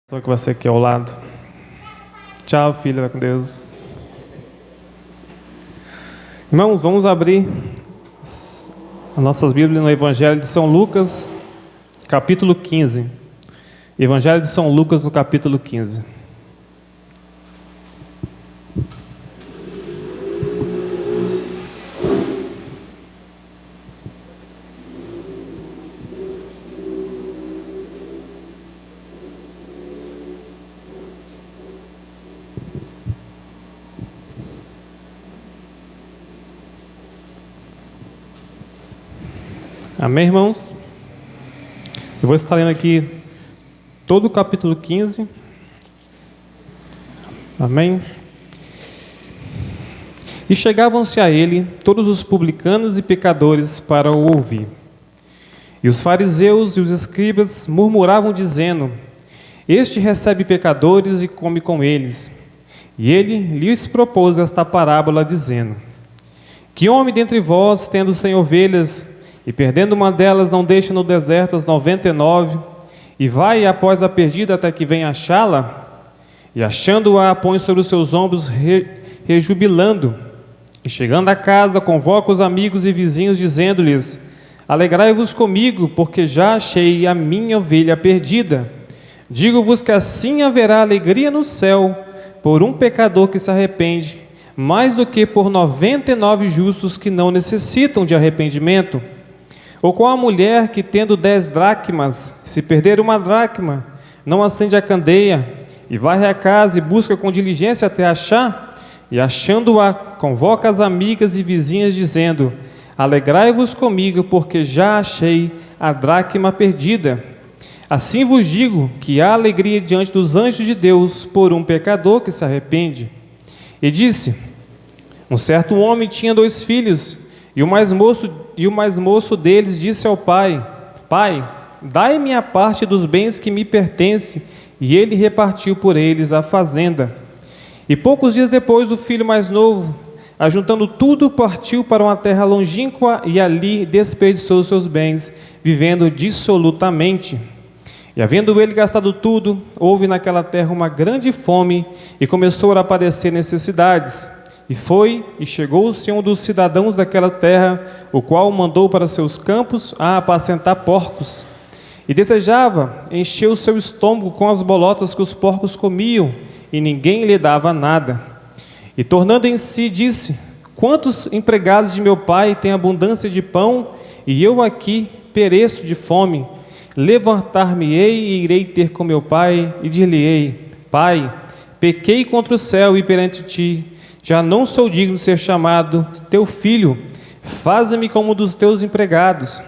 Só que você aqui ao lado. Tchau, filho, vai com Deus. Irmãos, vamos abrir as nossas Bíblias no Evangelho de São Lucas, capítulo 15. Evangelho de São Lucas, no capítulo 15. Amém, irmãos? Eu vou estar lendo aqui todo o capítulo 15. Amém? E chegavam-se a ele todos os publicanos e pecadores para o ouvir. E os fariseus e os escribas murmuravam, dizendo: Este recebe pecadores e come com eles. E ele lhes propôs esta parábola, dizendo: Que homem dentre vós, tendo 100 ovelhas, e perdendo uma delas, não deixa no deserto as 99, e vai após a perdida até que venha achá-la? E achando-a, põe sobre os seus ombros, rejubilando. E chegando a casa, convoca os amigos e vizinhos, dizendo-lhes: Alegrai-vos comigo, porque já achei a minha ovelha perdida. Digo-vos que assim haverá alegria no céu por um pecador que se arrepende, mais do que por 99 justos que não necessitam de arrependimento. Ou com a mulher que, tendo 10 dracmas, se perder uma dracma, não acende a candeia, e varre a casa e busca com diligência até achar, e achando-a, convoca as amigas e vizinhas, dizendo: Alegrai-vos comigo, porque já achei a dracma perdida. Assim vos digo que há alegria diante dos anjos de Deus por um pecador que se arrepende. E disse: Um certo homem tinha 2 filhos, e o mais moço deles disse ao pai: Pai, dai-me a parte dos bens que me pertence. E ele repartiu por eles a fazenda. E poucos dias depois, o filho mais novo, ajuntando tudo, partiu para uma terra longínqua e ali desperdiçou os seus bens, vivendo dissolutamente. E havendo ele gastado tudo, houve naquela terra uma grande fome e começou a padecer necessidades. E foi, e chegou-se um dos cidadãos daquela terra, o qual o mandou para seus campos a apacentar porcos. E desejava encher o seu estômago com as bolotas que os porcos comiam, e ninguém lhe dava nada. E tornando em si, disse: Quantos empregados de meu pai têm abundância de pão, e eu aqui pereço de fome? Levantar-me-ei e irei ter com meu pai, e dir-lhe-ei: Pai, pequei contra o céu e perante ti, já não sou digno de ser chamado teu filho, faze-me como um dos teus empregados.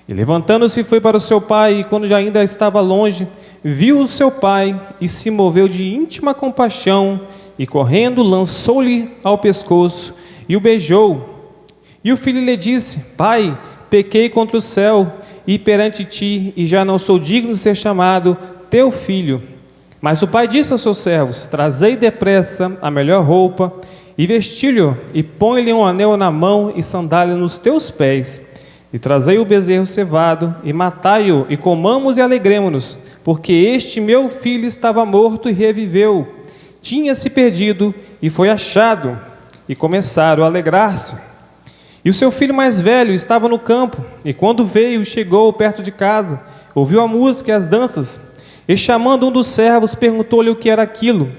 E levantando-se foi para o seu pai, e quando já ainda estava longe, viu o seu pai, e se moveu de íntima compaixão, e correndo lançou-lhe ao pescoço, e o beijou. E o filho lhe disse: Pai, pequei contra o céu, e perante ti, e já não sou digno de ser chamado teu filho. Mas o pai disse aos seus servos: Trazei depressa a melhor roupa, e vestiu-lhe, e põe-lhe um anel na mão, e sandália nos teus pés. E trazei o bezerro cevado, e matai-o, e comamos e alegremo-nos, porque este meu filho estava morto e reviveu, tinha-se perdido e foi achado. E começaram a alegrar-se. E o seu filho mais velho estava no campo, e quando veio e chegou perto de casa, ouviu a música e as danças. E chamando um dos servos, perguntou-lhe o que era aquilo.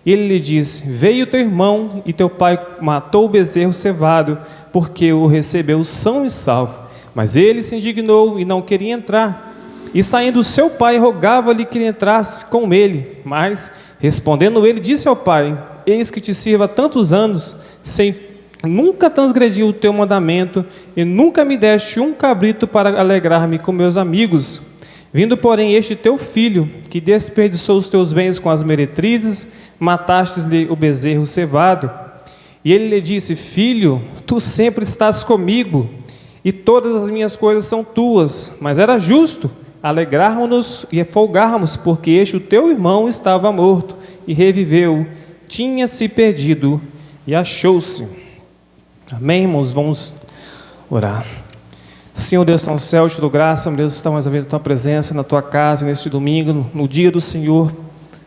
Ele lhe disse: Veio teu irmão, e teu pai matou o bezerro cevado, porque o recebeu são e salvo. Mas ele se indignou e não queria entrar. E saindo seu pai, rogava-lhe que ele entrasse com ele. Mas, respondendo ele, disse ao pai: Eis que te sirvo há tantos anos, sem nunca transgredi o teu mandamento, e nunca me deste um cabrito para alegrar-me com meus amigos. Vindo, porém, este teu filho, que desperdiçou os teus bens com as meretrizes, mataste-lhe o bezerro cevado. E ele lhe disse: Filho, tu sempre estás comigo, e todas as minhas coisas são tuas. Mas era justo alegrarmos-nos e folgarmos, porque este o teu irmão estava morto e reviveu, tinha-se perdido e achou-se. Amém, irmãos? Vamos orar. Senhor Deus, está no céu, te dou graça, meu Deus, está mais uma vez na tua presença, na tua casa, neste domingo, no dia do Senhor.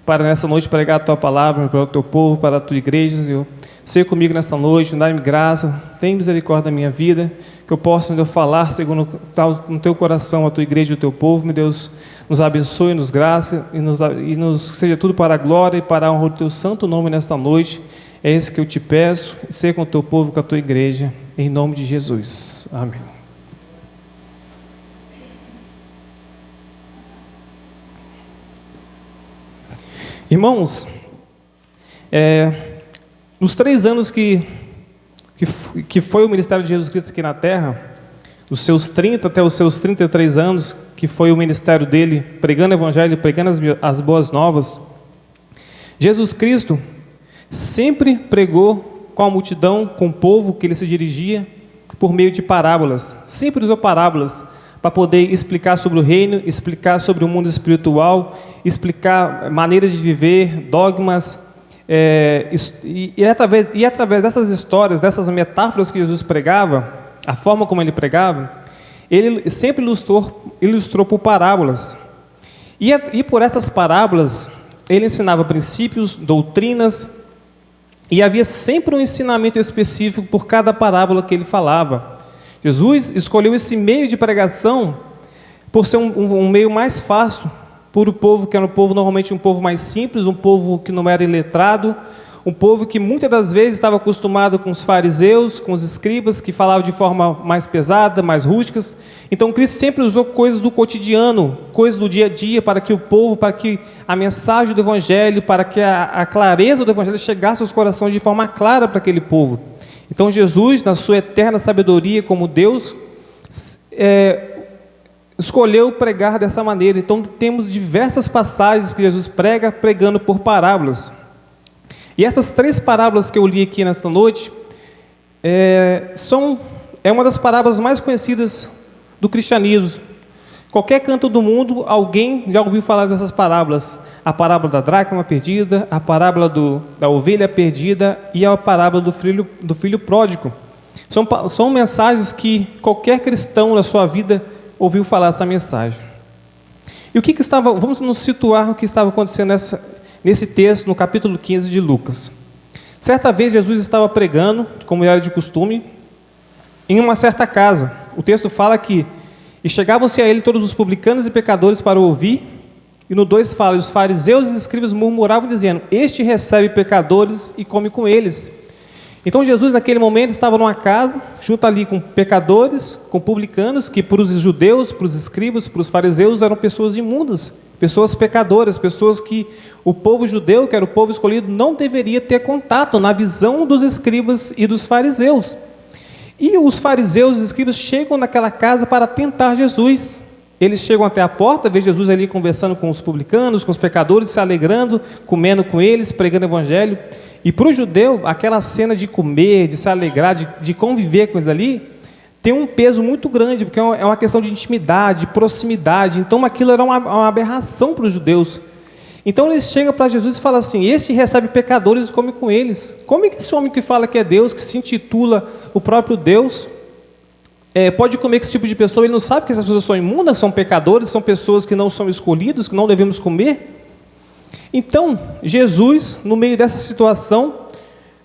para nessa noite pregar a Tua palavra para o Teu povo, para a Tua igreja, Senhor. Seja comigo nesta noite, dá-me graça, tem misericórdia da minha vida, que eu possa, meu Deus, falar segundo tal no Teu coração, a Tua igreja e o Teu povo. Meu Deus, nos abençoe, nos graça e nos seja tudo para a glória e para a honra do Teu santo nome nesta noite. É isso que eu te peço, seja com o Teu povo, com a Tua igreja, em nome de Jesus. Amém. Irmãos, nos 3 anos que foi o ministério de Jesus Cristo aqui na terra, dos seus 30 até os seus 33 anos, que foi o ministério dele, pregando o evangelho, pregando as boas novas, Jesus Cristo sempre pregou com a multidão, com o povo que ele se dirigia, por meio de parábolas. Sempre usou parábolas para poder explicar sobre o reino, explicar sobre o mundo espiritual, explicar maneiras de viver, dogmas, e através dessas histórias, dessas metáforas que Jesus pregava, a forma como ele pregava, ele sempre ilustrou por parábolas. E por essas parábolas, ele ensinava princípios, doutrinas, e havia sempre um ensinamento específico por cada parábola que ele falava. Jesus escolheu esse meio de pregação por ser um meio mais fácil para o povo, que era um povo normalmente um povo mais simples, um povo que não era iletrado, um povo que muitas das vezes estava acostumado com os fariseus, com os escribas, que falavam de forma mais pesada, mais rústicas. Então Cristo sempre usou coisas do cotidiano, coisas do dia a dia, para que o povo, para que a mensagem do Evangelho, para que a clareza do Evangelho chegasse aos corações de forma clara para aquele povo. Então Jesus, na sua eterna sabedoria como Deus, escolheu pregar dessa maneira. Então temos diversas passagens que Jesus prega, pregando por parábolas. E essas 3 parábolas que eu li aqui nesta noite, é uma das parábolas mais conhecidas do cristianismo. Qualquer canto do mundo, alguém já ouviu falar dessas parábolas. A parábola da dracma perdida, a parábola da ovelha perdida e a parábola do filho pródigo. São mensagens que qualquer cristão na sua vida ouviu falar essa mensagem. E vamos nos situar no que estava acontecendo nesse texto, no capítulo 15 de Lucas. Certa vez Jesus estava pregando, como era de costume, em uma certa casa. O texto fala que e chegavam-se a ele todos os publicanos e pecadores para ouvir. E no 2 fala, os fariseus e os escribas murmuravam dizendo, este recebe pecadores e come com eles. Então Jesus naquele momento estava numa casa, junto ali com pecadores, com publicanos, que para os judeus, para os escribas, para os fariseus eram pessoas imundas, pessoas pecadoras, pessoas que o povo judeu, que era o povo escolhido, não deveria ter contato na visão dos escribas e dos fariseus. E os fariseus e os escribas chegam naquela casa para tentar Jesus. Eles chegam até a porta, vê Jesus ali conversando com os publicanos, com os pecadores, se alegrando, comendo com eles, pregando o evangelho. E para o judeu, aquela cena de comer, de se alegrar, de conviver com eles ali, tem um peso muito grande, porque é uma questão de intimidade, de proximidade. Então aquilo era uma aberração para os judeus. Então eles chegam para Jesus e falam assim, este recebe pecadores e come com eles. Como é que esse homem que fala que é Deus, que se intitula o próprio Deus, pode comer com esse tipo de pessoa? Ele não sabe que essas pessoas são imundas, são pecadores, são pessoas que não são escolhidos, que não devemos comer? Então, Jesus, no meio dessa situação,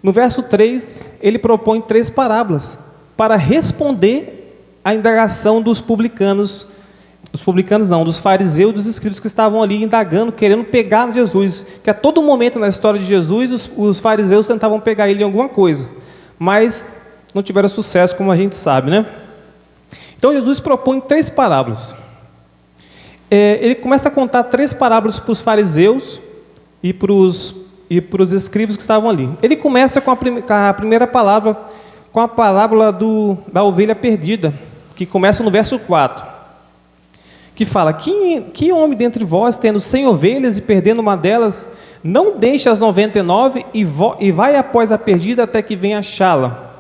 no verso 3, ele propõe 3 parábolas para responder à indagação dos publicanos, dos fariseus, dos escribas que estavam ali indagando, querendo pegar Jesus, que a todo momento na história de Jesus, os fariseus tentavam pegar ele em alguma coisa, mas não tiveram sucesso, como a gente sabe, né? Então Jesus propõe 3 parábolas. Ele começa a contar 3 parábolas para os fariseus e para os escribas que estavam ali. Ele começa com a primeira palavra, com a parábola da ovelha perdida, que começa no verso 4, que fala, que homem dentre vós, tendo 100 ovelhas e perdendo uma delas, não deixa as 99 e vai após a perdida até que venha achá-la.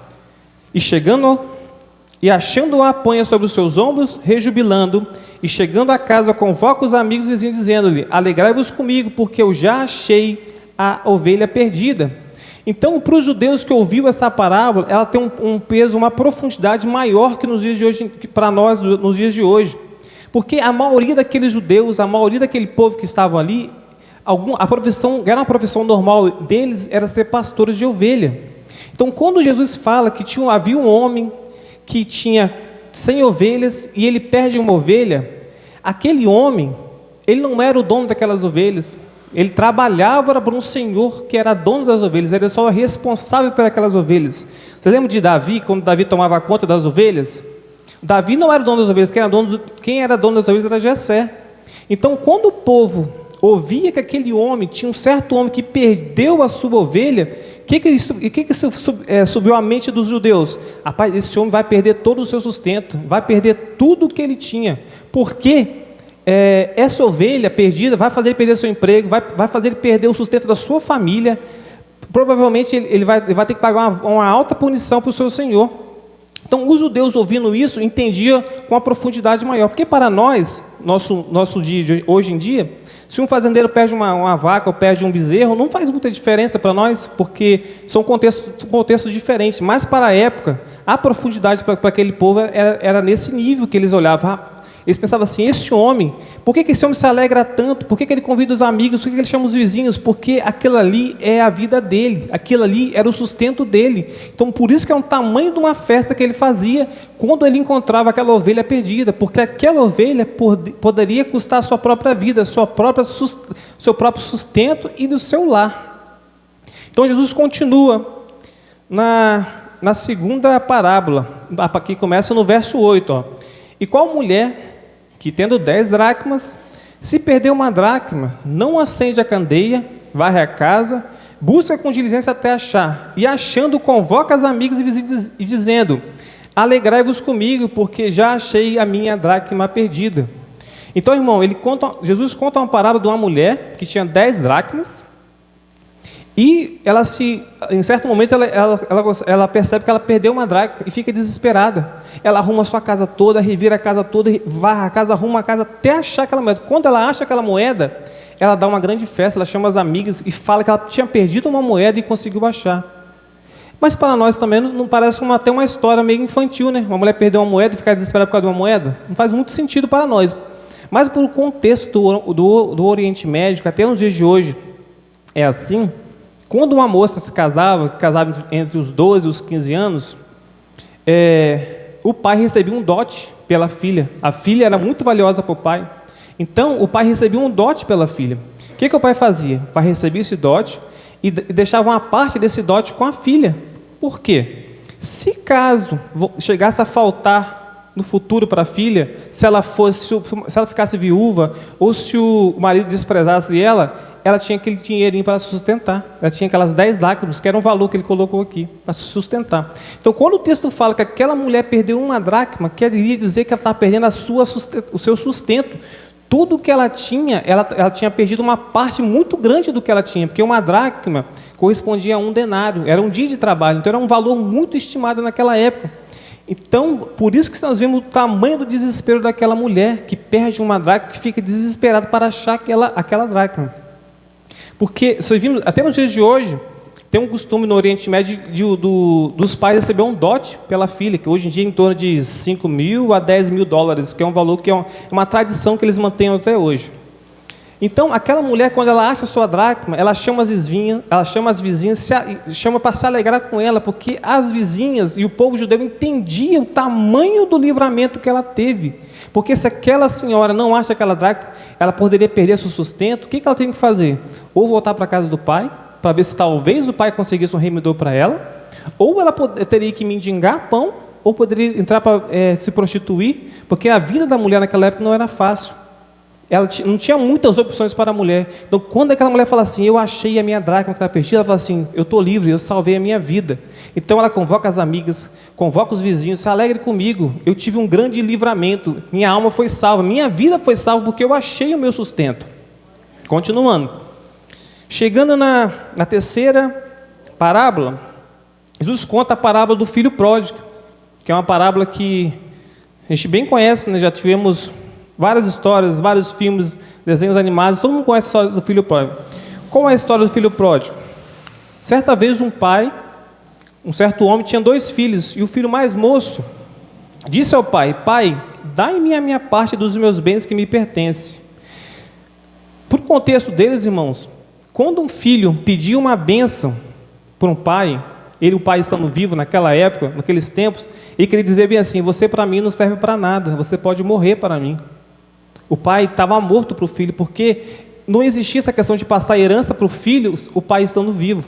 E achando-a, apanha sobre os seus ombros, rejubilando, e chegando a casa, convoca os amigos e vizinhos, dizendo-lhe, alegrai-vos comigo, porque eu já achei a ovelha perdida. Então, para os judeus que ouviram essa parábola, ela tem um peso, uma profundidade maior que nos dias de hoje, para nós, nos dias de hoje. Porque a maioria daqueles judeus, a maioria daquele povo que estavam ali, a profissão, era uma profissão normal deles, era ser pastores de ovelha. Então, quando Jesus fala que havia um homem que tinha 100 ovelhas e ele perde uma ovelha, aquele homem, ele não era o dono daquelas ovelhas, ele trabalhava para um senhor que era dono das ovelhas, ele era só responsável por aquelas ovelhas. Você lembra de Davi, quando Davi tomava conta das ovelhas? Davi não era o dono das ovelhas, quem era dono das ovelhas era Jessé. Então, quando o povo ouvia que aquele homem, tinha um certo homem que perdeu a sua ovelha, o que subiu à mente dos judeus? Rapaz, esse homem vai perder todo o seu sustento, vai perder tudo o que ele tinha, porque essa ovelha perdida vai fazer ele perder seu emprego, vai fazer ele perder o sustento da sua família, provavelmente ele vai ter que pagar uma alta punição para o seu senhor. Então, os judeus ouvindo isso, entendiam com uma profundidade maior, porque para nós, nosso dia, hoje em dia, se um fazendeiro perde uma vaca ou perde um bezerro, não faz muita diferença para nós, porque são contextos diferentes, mas para a época, a profundidade para aquele povo era nesse nível que eles olhavam. Eles pensavam assim, esse homem, por que esse homem se alegra tanto? Por que ele convida os amigos? Por que ele chama os vizinhos? Porque aquilo ali é a vida dele, aquilo ali era o sustento dele. Então, por isso que é um tamanho de uma festa que ele fazia quando ele encontrava aquela ovelha perdida, porque aquela ovelha poderia custar a sua própria vida, seu próprio sustento e do seu lar. Então, Jesus continua na segunda parábola, que começa no verso 8. Ó. E qual mulher que, tendo 10 dracmas, se perder uma dracma, não acende a candeia, varre a casa, busca com diligência até achar, e achando, convoca as amigas e vizinhos, e dizendo, alegrai-vos comigo, porque já achei a minha dracma perdida. Então, irmão, Jesus conta uma parábola de uma mulher que tinha 10 dracmas, e em certo momento, ela percebe que ela perdeu uma dracma e fica desesperada. Ela arruma a sua casa toda, revira a casa toda, varra a casa, arruma a casa, até achar aquela moeda. Quando ela acha aquela moeda, ela dá uma grande festa, ela chama as amigas e fala que ela tinha perdido uma moeda e conseguiu achar. Mas para nós também não parece até uma história meio infantil, né? Uma mulher perder uma moeda e ficar desesperada por causa de uma moeda? Não faz muito sentido para nós. Mas por contexto do Oriente Médio, até nos dias de hoje, é assim. Quando uma moça se casava entre os 12 e os 15 anos, o pai recebia um dote pela filha. A filha era muito valiosa para o pai. Então, o pai recebia um dote pela filha. O que o pai fazia? O pai recebia esse dote e deixava uma parte desse dote com a filha. Por quê? Se caso chegasse a faltar no futuro para a filha, se ela ficasse viúva, ou se o marido desprezasse ela tinha aquele dinheirinho para sustentar. Ela tinha aquelas 10 dracmas, que era um valor que ele colocou aqui, para sustentar. Então, quando o texto fala que aquela mulher perdeu uma dracma, queria dizer que ela estava perdendo o seu sustento. Tudo que ela tinha perdido uma parte muito grande do que ela tinha, porque uma dracma correspondia a um denário, era um dia de trabalho, então era um valor muito estimado naquela época. Então, por isso que nós vemos o tamanho do desespero daquela mulher, que perde uma dracma, que fica desesperada para achar aquela dracma. Porque, até nos dias de hoje, tem um costume no Oriente Médio dos pais receber um dote pela filha, que hoje em dia é em torno de 5 mil a 10 mil dólares, que é um valor que é uma tradição que eles mantêm até hoje. Então, aquela mulher, quando ela acha a sua dracma, ela chama as vizinhas, chama para se alegrar com ela, porque as vizinhas e o povo judeu entendiam o tamanho do livramento que ela teve. Porque se aquela senhora não acha aquela dracma, ela poderia perder seu sustento. O que ela tem que fazer? Ou voltar para a casa do pai, para ver se talvez o pai conseguisse um remedor para ela, ou ela teria que mendigar pão, ou poderia entrar para se prostituir, porque a vida da mulher naquela época não era fácil. Ela não tinha muitas opções para a mulher. Então, quando aquela mulher fala assim, eu achei a minha dracma que está perdida, ela fala assim, eu estou livre, eu salvei a minha vida. Então, ela convoca as amigas, convoca os vizinhos, se alegre comigo, eu tive um grande livramento, minha alma foi salva, minha vida foi salva, porque eu achei o meu sustento. Continuando. Chegando na terceira parábola, Jesus conta a parábola do filho pródigo, que é uma parábola que a gente bem conhece, né? Já tivemos várias histórias, vários filmes, desenhos animados, todo mundo conhece a história do filho pródigo. Qual é a história do filho pródigo? Certa vez um certo homem tinha 2 filhos, e o filho mais moço disse ao pai, pai, dai-me a minha parte dos meus bens que me pertencem. Por contexto deles, irmãos, quando um filho pedia uma bênção para um pai, o pai estando vivo naquela época, naqueles tempos, e queria dizer bem assim: você para mim não serve para nada, você pode morrer para mim. O pai estava morto para o filho, porque não existia essa questão de passar herança para o filho, o pai estando vivo.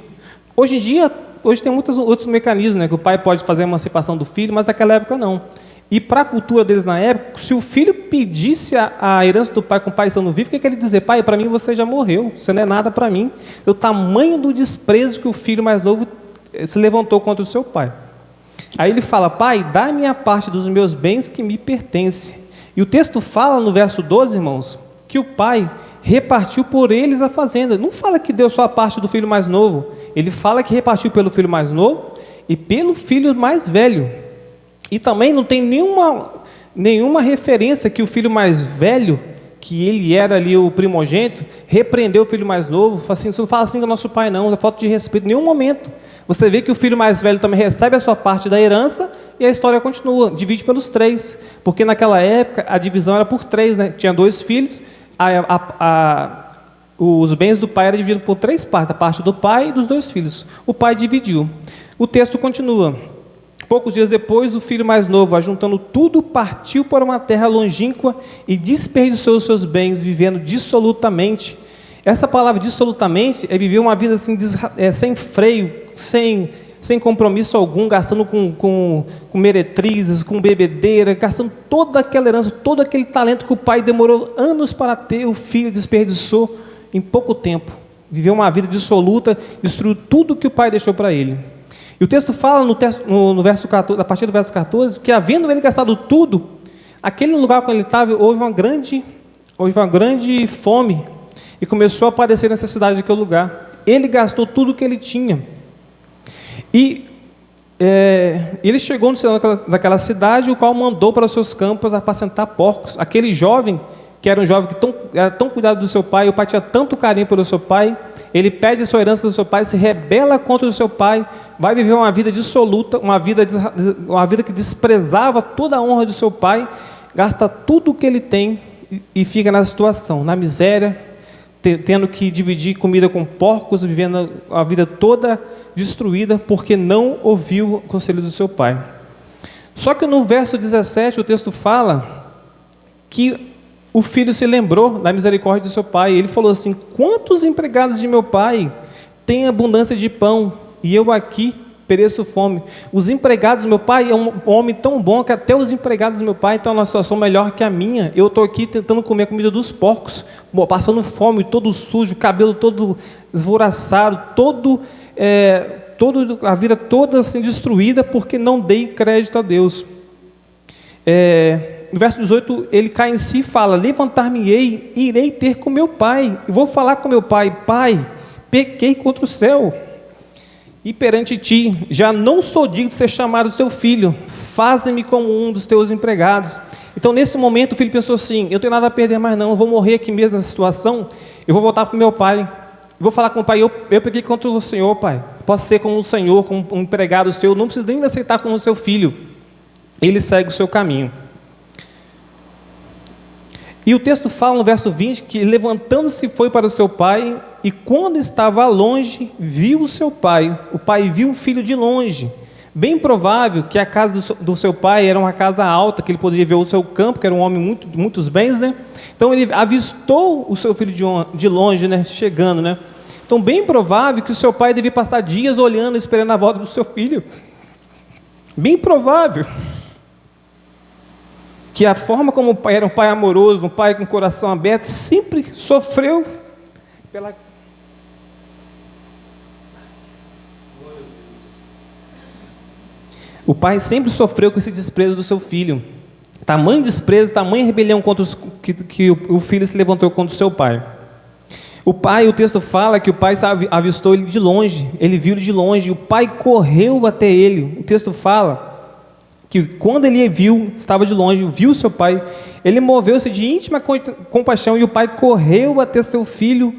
Hoje em dia, tem muitos outros mecanismos, né, que o pai pode fazer a emancipação do filho, mas naquela época não. E para a cultura deles na época, se o filho pedisse a herança do pai com o pai estando vivo, o que ele dizer? Pai, para mim você já morreu, você não é nada para mim. O tamanho do desprezo que o filho mais novo se levantou contra o seu pai. Aí ele fala: pai, dá-me a parte dos meus bens que me pertence. E o texto fala no verso 12, irmãos, que o pai repartiu por eles a fazenda. Não fala que deu só a parte do filho mais novo, ele fala que repartiu pelo filho mais novo e pelo filho mais velho. E também não tem nenhuma referência que o filho mais velho, que ele era ali o primogênito, repreendeu o filho mais novo. Fala assim: você não fala assim com o nosso pai não, é falta de respeito em nenhum momento. Você vê que o filho mais velho também recebe a sua parte da herança e a história continua, divide pelos 3, porque naquela época a divisão era por 3, né? Tinha 2 filhos, os bens do pai eram divididos por 3 partes, a parte do pai e dos 2 filhos. O pai dividiu. O texto continua: poucos dias depois, o filho mais novo, ajuntando tudo, partiu para uma terra longínqua e desperdiçou os seus bens, vivendo dissolutamente. Essa palavra dissolutamente é viver uma vida assim, sem freio, sem compromisso algum, gastando com meretrizes, com bebedeira, gastando toda aquela herança, todo aquele talento que o pai demorou anos para ter, o filho desperdiçou em pouco tempo. Viveu uma vida dissoluta, destruiu tudo que o pai deixou para ele. E o texto fala no verso 14, a partir do verso 14, que havendo ele gastado tudo, aquele lugar onde ele estava, houve uma grande fome, e começou a aparecer necessidade daquele lugar. Ele gastou tudo que ele tinha. E ele chegou no centro daquela cidade, o qual mandou para os seus campos apacentar porcos. Aquele jovem, que era um jovem que era tão cuidado do seu pai, o pai tinha tanto carinho pelo seu pai, ele pede a sua herança do seu pai, se rebela contra o seu pai, vai viver uma vida dissoluta, uma vida que desprezava toda a honra do seu pai, gasta tudo o que ele tem e fica na situação, na miséria, tendo que dividir comida com porcos, vivendo a vida toda destruída, porque não ouviu o conselho do seu pai. Só que no verso 17 o texto fala que o filho se lembrou da misericórdia do seu pai. Ele falou assim: quantos empregados de meu pai têm abundância de pão, e eu aqui pereço fome? Os empregados do meu pai é um homem tão bom que até os empregados do meu pai estão numa situação melhor que a minha. Eu estou aqui tentando comer a comida dos porcos, passando fome, todo sujo, cabelo todo esvoraçado, a vida toda assim destruída, porque não dei crédito a Deus. No verso 18, ele cai em si e fala: levantar-me-ei, irei ter com meu pai, vou falar com meu pai: pai, pequei contra o céu e perante ti, já não sou digno de ser chamado seu filho, faze-me como um dos teus empregados. Então nesse momento o filho pensou assim: eu não tenho nada a perder mais não, eu vou morrer aqui mesmo nessa situação, eu vou voltar para o meu pai, vou falar com o pai: eu pequei contra o Senhor, pai, posso ser como o Senhor, como um empregado seu, não preciso nem me aceitar como seu filho. Ele segue o seu caminho. E o texto fala no verso 20 que levantando-se foi para o seu pai, e quando estava longe, viu o seu pai. O pai viu o filho de longe. Bem provável que a casa do seu pai era uma casa alta, que ele poderia ver o seu campo, que era um homem de muitos bens, né? Então ele avistou o seu filho de longe, né? Chegando, né? Então bem provável que o seu pai devia passar dias olhando, esperando a volta do seu filho. Bem provável que a forma como o pai era um pai amoroso, um pai com o coração aberto, sempre sofreu pela... O pai sempre sofreu com esse desprezo do seu filho. Tamanho desprezo, tamanha rebelião contra que o filho se levantou contra o seu pai. O pai, o texto fala que o pai avistou ele de longe, ele viu ele de longe, e o pai correu até ele. O texto fala que quando ele viu, estava de longe, viu seu pai, ele moveu-se de íntima compaixão, e o pai correu até seu filho,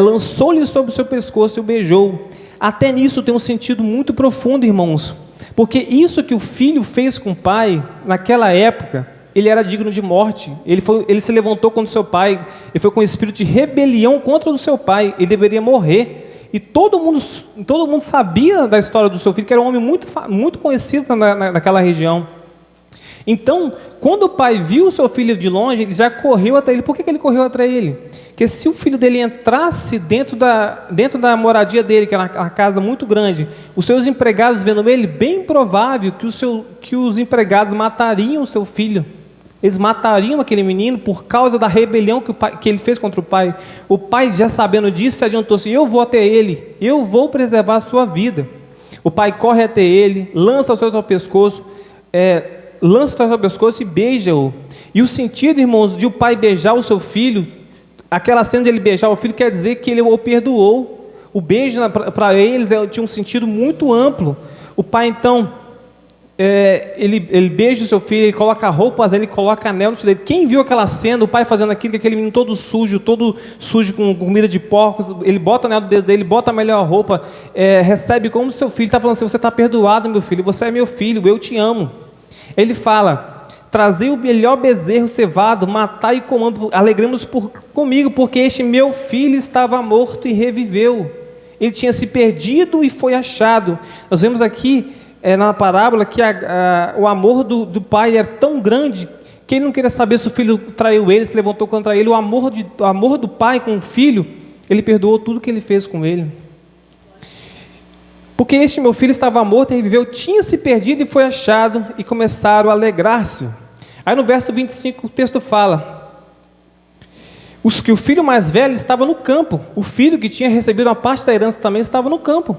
lançou-lhe sobre o seu pescoço e o beijou. Até nisso tem um sentido muito profundo, irmãos, porque isso que o filho fez com o pai, naquela época, ele era digno de morte. Ele se levantou contra o seu pai, ele foi com espírito de rebelião contra o seu pai, ele deveria morrer. E todo mundo sabia da história do seu filho, que era um homem muito conhecido naquela região. Então, quando o pai viu o seu filho de longe, ele já correu até ele. Por que ele correu até ele? Porque se o filho dele entrasse dentro da moradia dele, que era uma casa muito grande, os seus empregados vendo ele, bem provável que os empregados matariam o seu filho. Eles matariam aquele menino por causa da rebelião que ele fez contra o pai. O pai, já sabendo disso, se adiantou-se: eu vou até ele, eu vou preservar a sua vida. O pai corre até ele, lança o seu pescoço, e beija-o. E o sentido, irmãos, de o pai beijar o seu filho, aquela cena de ele beijar o filho, quer dizer que ele o perdoou. O beijo para eles tinha um sentido muito amplo. O pai, então, ele beija o seu filho, ele coloca roupas, ele coloca anel no filho dele. Quem viu aquela cena, o pai fazendo aquilo, com aquele menino todo sujo com comida de porcos, ele bota o anel no dedo dele, bota a melhor roupa, recebe como seu filho, está falando assim: você está perdoado, meu filho, você é meu filho, eu te amo. Ele fala: trazei o melhor bezerro cevado, matai e comando, alegremos comigo, porque este meu filho estava morto e reviveu. Ele tinha se perdido e foi achado. Nós vemos aqui na parábola que o amor do pai era tão grande que ele não queria saber se o filho traiu ele, se levantou contra ele. O amor do pai com o filho, ele perdoou tudo que ele fez com ele. Porque este meu filho estava morto e reviveu, tinha se perdido e foi achado, e começaram a alegrar-se. Aí no verso 25 o texto fala que o filho mais velho estava no campo. O filho que tinha recebido uma parte da herança também estava no campo.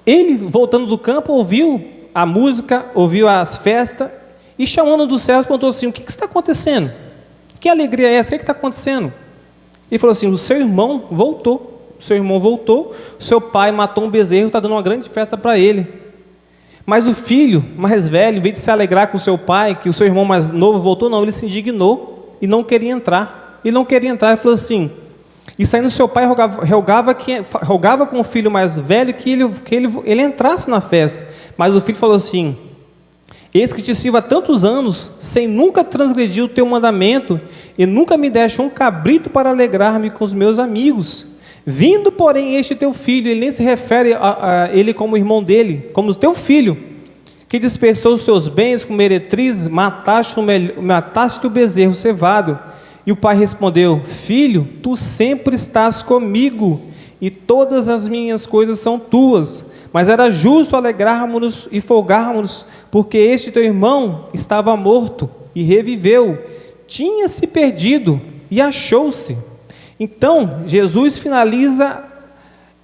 Ele, voltando do campo, ouviu a música, ouviu as festas, e chamando do céu, perguntou assim: o que está acontecendo? Que alegria é essa? O que está acontecendo? Ele falou assim: o seu irmão voltou. O seu irmão voltou, o seu pai matou um bezerro, está dando uma grande festa para ele. Mas o filho mais velho, em vez de se alegrar com o seu pai, que o seu irmão mais novo voltou, não, ele se indignou e não queria entrar. Ele não queria entrar, ele falou assim, e saindo seu pai rogava com o filho mais velho que ele entrasse na festa. Mas o filho falou assim: eis que te sirvo há tantos anos, sem nunca transgredir o teu mandamento, e nunca me deste um cabrito para alegrar-me com os meus amigos. Vindo, porém, este teu filho, ele nem se refere a ele como irmão dele, como o teu filho, que dispersou os seus bens com meretrizes, mataste o bezerro cevado. E o pai respondeu: filho, tu sempre estás comigo, e todas as minhas coisas são tuas. Mas era justo alegrarmos-nos e folgarmos, porque este teu irmão estava morto e reviveu, tinha se perdido e achou-se. Então, Jesus finaliza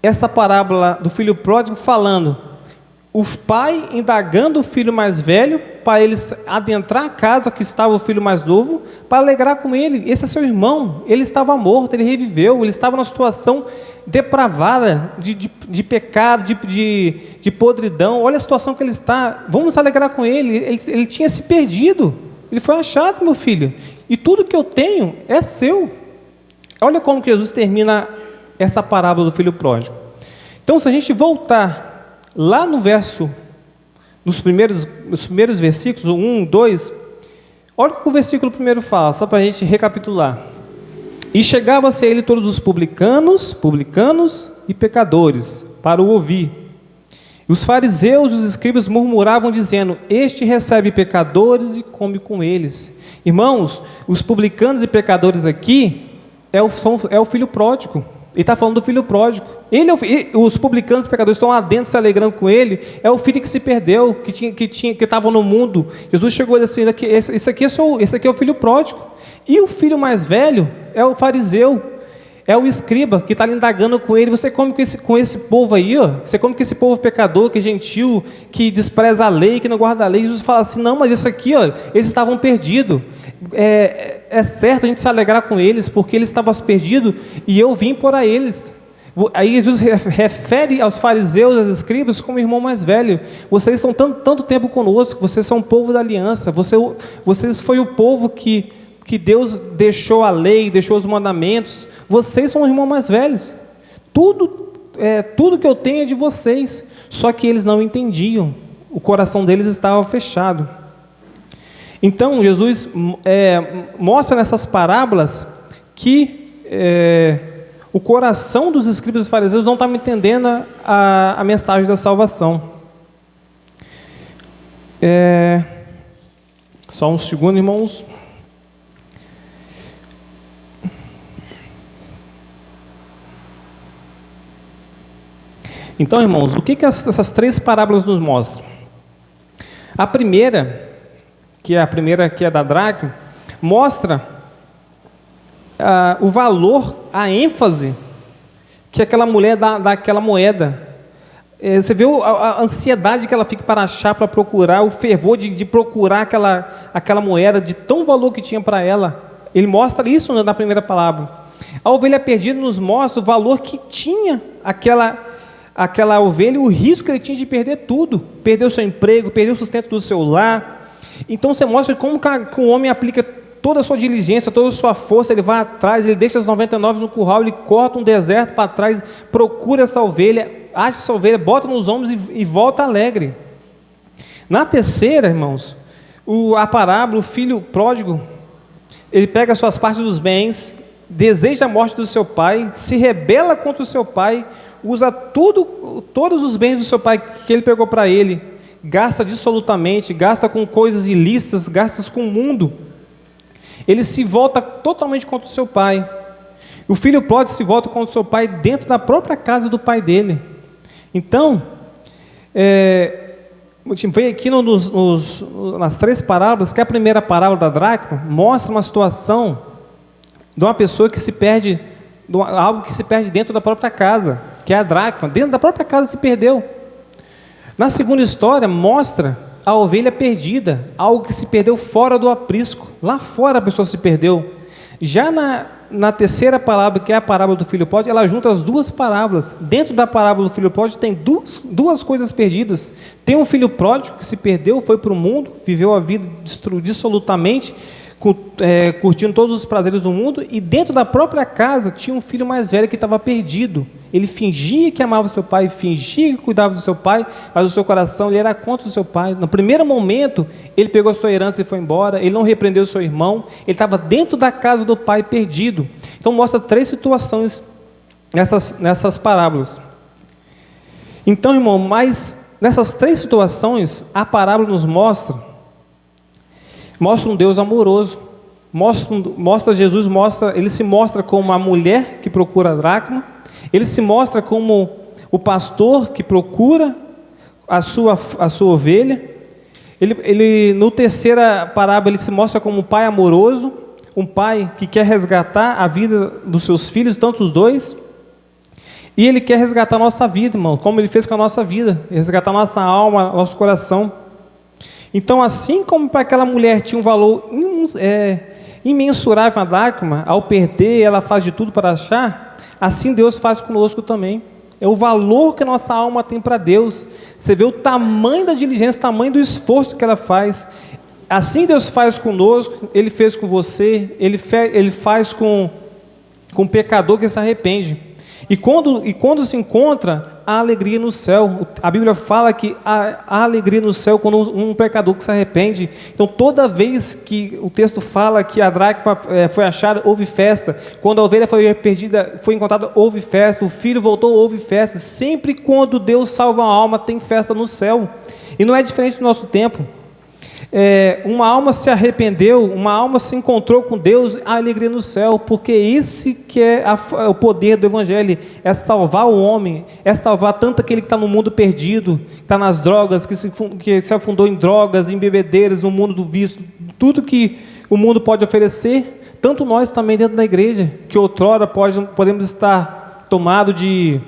essa parábola do filho pródigo falando, o pai indagando o filho mais velho, para eles adentrar a casa que estava o filho mais novo, para alegrar com ele. Esse é seu irmão, ele estava morto, ele reviveu, ele estava numa situação depravada, de pecado, de podridão. Olha a situação que ele está, vamos alegrar com ele. Ele tinha se perdido, ele foi achado, meu filho, e tudo que eu tenho é seu. Olha como que Jesus termina essa parábola do filho pródigo. Então, se a gente voltar lá nos primeiros versículos, 1, 2, olha o que o versículo primeiro fala, só para a gente recapitular. E chegava-se a ele todos os publicanos e pecadores, para o ouvir. E os fariseus e os escribas murmuravam, dizendo: este recebe pecadores e come com eles. Irmãos, os publicanos e pecadores aqui é o filho pródigo. Ele está falando do filho pródigo. Os publicanos e pecadores estão lá dentro se alegrando com ele. É o filho que se perdeu, que estava no mundo. Jesus chegou e disse assim: esse aqui é o filho pródigo. E o filho mais velho é o fariseu, é o escriba que está ali indagando com ele. Você come com esse povo aí, ó. Você come com esse povo pecador, que é gentil, que despreza a lei, que não guarda a lei. Jesus fala assim: não, mas isso aqui, ó, eles estavam perdidos. É certo a gente se alegrar com eles, porque eles estavam perdidos e eu vim por eles. Aí Jesus refere aos fariseus, aos escribas, como irmão mais velho. Vocês estão tanto tempo conosco, vocês são o povo da aliança, vocês foi o povo que Deus deixou a lei, deixou os mandamentos. Vocês são os irmãos mais velhos. Tudo que eu tenho é de vocês. Só que eles não entendiam, o coração deles estava fechado. Então, Jesus mostra nessas parábolas que o coração dos escribas e fariseus não estava entendendo a mensagem da salvação. Só um segundo, irmãos. Então, irmãos, o que essas 3 parábolas nos mostram? A primeira, que é da dracma, mostra o valor, a ênfase que aquela mulher dá àquela moeda. Você vê a ansiedade que ela fica para achar, para procurar, o fervor de procurar aquela moeda, de tão valor que tinha para ela. Ele mostra isso na primeira parábola. A ovelha perdida nos mostra o valor que tinha aquela ovelha, o risco que ele tinha de perder tudo, perder o seu emprego, perder o sustento do seu lar. Então você mostra como que o homem aplica toda a sua diligência, toda a sua força, ele vai atrás, ele deixa as 99 no curral, ele corta um deserto para trás, procura essa ovelha, acha essa ovelha, bota nos ombros e volta alegre. Na terceira, irmãos, a parábola, o filho pródigo, ele pega as suas partes dos bens, deseja a morte do seu pai, se rebela contra o seu pai, usa todos os bens do seu pai que ele pegou para ele, gasta dissolutamente, gasta com coisas ilícitas, gasta com o mundo. Ele se volta totalmente contra o seu pai. O filho pródigo se volta contra o seu pai dentro da própria casa do pai dele. Então, veio aqui nas 3 parábolas, que a primeira parábola da dracma mostra uma situação de uma pessoa que se perde, algo que se perde dentro da própria casa, que é a dracma, dentro da própria casa se perdeu. Na segunda história, mostra a ovelha perdida, algo que se perdeu fora do aprisco, lá fora a pessoa se perdeu. Já na terceira parábola, que é a parábola do filho pródigo, ela junta as 2 parábolas. Dentro da parábola do filho pródigo tem duas coisas perdidas. Tem um filho pródigo que se perdeu, foi para o mundo, viveu a vida dissolutamente, curtindo todos os prazeres do mundo, e dentro da própria casa tinha um filho mais velho que estava perdido. Ele fingia que amava seu pai, fingia que cuidava do seu pai, mas o seu coração ele era contra o seu pai. No primeiro momento, ele pegou a sua herança e foi embora, ele não repreendeu o seu irmão, ele estava dentro da casa do pai perdido. Então mostra 3 situações nessas parábolas. Então, irmão, mas nessas 3 situações, a parábola nos mostra um Deus amoroso, mostra Jesus, ele se mostra como uma mulher que procura a dracma, ele se mostra como o pastor que procura a sua ovelha, no terceira parábola ele se mostra como um pai amoroso, um pai que quer resgatar a vida dos seus filhos, tanto os 2, e ele quer resgatar a nossa vida, irmão, como ele fez com a nossa vida, resgatar a nossa alma, nosso coração. Então, assim como para aquela mulher tinha um valor imensurável a dracma, ao perder, ela faz de tudo para achar, assim Deus faz conosco também. É o valor que a nossa alma tem para Deus. Você vê o tamanho da diligência, o tamanho do esforço que ela faz. Assim Deus faz conosco, Ele fez com você, Ele faz com o pecador que se arrepende. E quando se encontra, há alegria no céu. A Bíblia fala que há alegria no céu quando um pecador que se arrepende. Então, toda vez que o texto fala que a dracma foi achada, houve festa. Quando a ovelha foi perdida, foi encontrada, houve festa. O filho voltou, houve festa. Sempre quando Deus salva uma alma, tem festa no céu. E não é diferente do nosso tempo. Uma alma se arrependeu, uma alma se encontrou com Deus, há alegria no céu, porque esse que é o poder do Evangelho, é salvar o homem, é salvar tanto aquele que está no mundo perdido, que está nas drogas, que se afundou em drogas, em bebedeiras, no mundo do vício, tudo que o mundo pode oferecer, tanto nós também dentro da igreja, que outrora podemos estar tomados de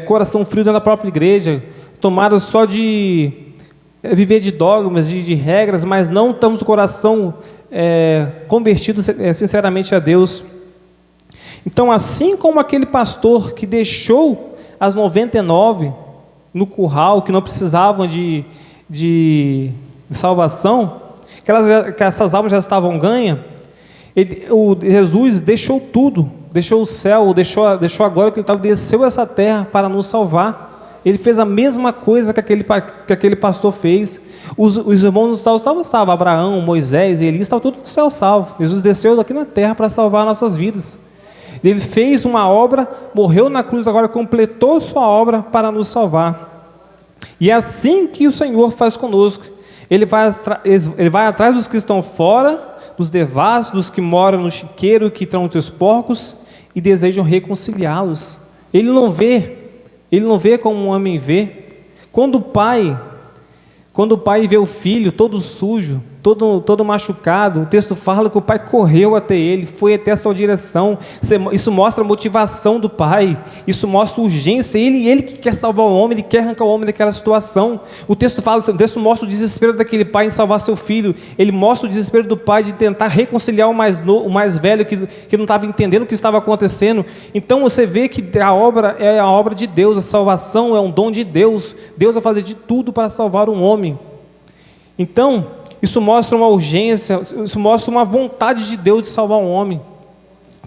coração frio dentro da própria igreja, tomados só de viver de dogmas, de regras, mas não estamos com o coração convertido sinceramente a Deus. Então, assim como aquele pastor que deixou as 99 no curral, que não precisavam de salvação, que essas almas já estavam ganhas, Jesus deixou tudo, deixou o céu, deixou a glória que ele estava, desceu essa terra para nos salvar. ele fez a mesma coisa que aquele pastor fez. Os irmãos no céu estavam salvos, Abraão, Moisés e Elias, estavam todos no céu salvos. Jesus desceu daqui na terra para salvar nossas vidas. Ele fez uma obra, morreu na cruz, agora completou sua obra para nos salvar. E é assim que o Senhor faz conosco. Ele vai atrás dos que estão fora, dos devassos, dos que moram no chiqueiro, que trão os porcos, e desejam reconciliá-los. Ele não vê como um homem vê. Quando o pai vê o filho todo sujo, todo machucado, o texto fala que o pai correu até ele, foi até a sua direção. Isso mostra a motivação do pai, isso mostra a urgência. Ele que quer salvar o homem, ele quer arrancar o homem daquela situação. O texto mostra o desespero daquele pai em salvar seu filho. Ele mostra o desespero do pai de tentar reconciliar o mais velho que não estava entendendo o que estava acontecendo. Então você vê que a obra é a obra de Deus, a salvação é um dom de Deus. Deus vai fazer de tudo para salvar um homem. Então, isso mostra uma urgência, isso mostra uma vontade de Deus de salvar um homem.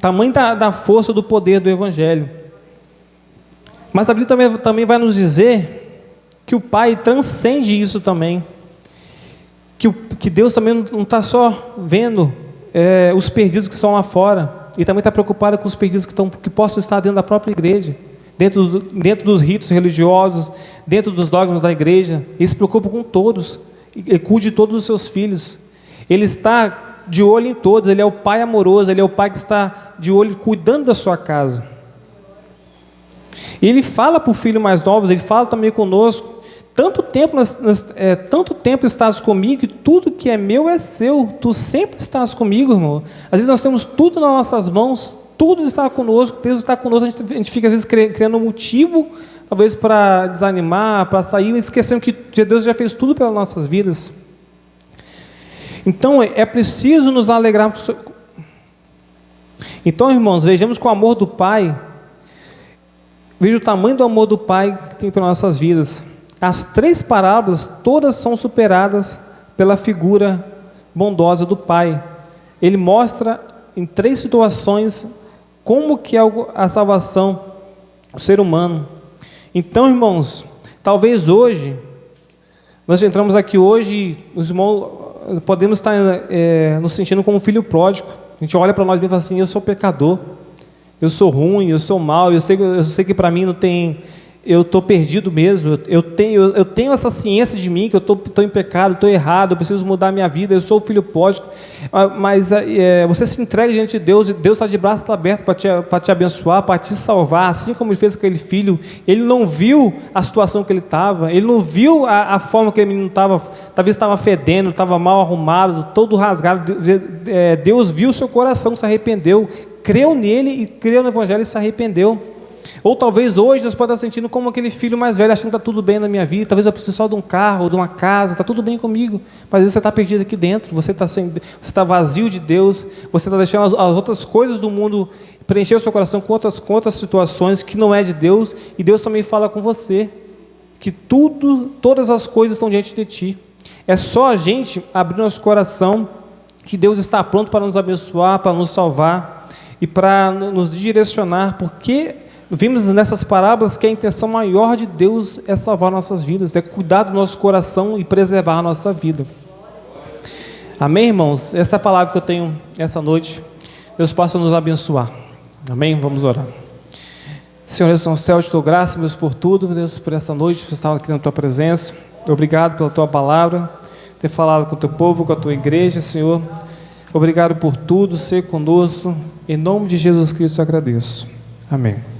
Tamanho da força do poder do Evangelho. Mas a Bíblia também vai nos dizer que o Pai transcende isso também. Que Deus também não está só vendo os perdidos que estão lá fora. Ele também está preocupado com os perdidos que possam estar dentro da própria igreja. Dentro dos ritos religiosos, dentro dos dogmas da igreja. Ele se preocupa com todos. Ele cuide de todos os seus filhos. Ele está de olho em todos. Ele é o pai amoroso. Ele é o pai que está de olho cuidando da sua casa. E ele fala para o filho mais novo, ele fala também conosco: tanto tempo estás comigo, e tudo que é meu é seu. Tu sempre estás comigo, irmão. Às vezes nós temos tudo nas nossas mãos, tudo está conosco, Deus está conosco. A gente fica às vezes criando um motivo, talvez para desanimar, para sair, esquecendo que Deus já fez tudo pelas nossas vidas. Então é preciso nos alegrar. Então, irmãos, vejamos que o amor do Pai, veja o tamanho do amor do Pai que tem pelas nossas vidas. As 3 parábolas todas são superadas pela figura bondosa do Pai. Ele mostra em 3 situações como que é a salvação do ser humano. Então, irmãos, talvez hoje, nós entramos aqui hoje e os irmãos podemos estar nos sentindo como um filho pródigo. A gente olha para nós e fala assim: eu sou pecador, eu sou ruim, eu sou mau, eu sei que para mim não tem, eu estou perdido mesmo, eu tenho essa ciência de mim, que eu estou em pecado, estou errado, eu preciso mudar a minha vida, eu sou o filho pródigo. Mas você se entrega diante de Deus, e Deus está de braços abertos para te abençoar, para te salvar, assim como Ele fez com aquele filho. Ele não viu a situação que ele estava, ele não viu a forma que aquele menino estava, talvez estava fedendo, estava mal arrumado, todo rasgado. Deus viu o seu coração, se arrependeu, creu nele e creu no Evangelho e se arrependeu. Ou talvez hoje nós podemos estar sentindo como aquele filho mais velho, achando que está tudo bem na minha vida, talvez eu precise só de um carro, ou de uma casa, está tudo bem comigo, mas às vezes você está perdido aqui dentro, você está vazio de Deus, você está deixando as outras coisas do mundo preencher o seu coração com outras situações que não é de Deus, e Deus também fala com você, que todas as coisas estão diante de ti. É só a gente abrir nosso coração, que Deus está pronto para nos abençoar, para nos salvar, e para nos direcionar, porque vimos nessas parábolas que a intenção maior de Deus é salvar nossas vidas, é cuidar do nosso coração e preservar a nossa vida. Amém, irmãos? Essa é a palavra que eu tenho essa noite. Deus possa nos abençoar. Amém? Vamos orar. Senhor, Deus no céu, te dou graça, Deus, por tudo, Deus, por essa noite, por estar aqui na tua presença. Obrigado pela tua palavra, ter falado com o teu povo, com a tua igreja, Senhor. Obrigado por tudo, ser conosco. Em nome de Jesus Cristo eu agradeço. Amém.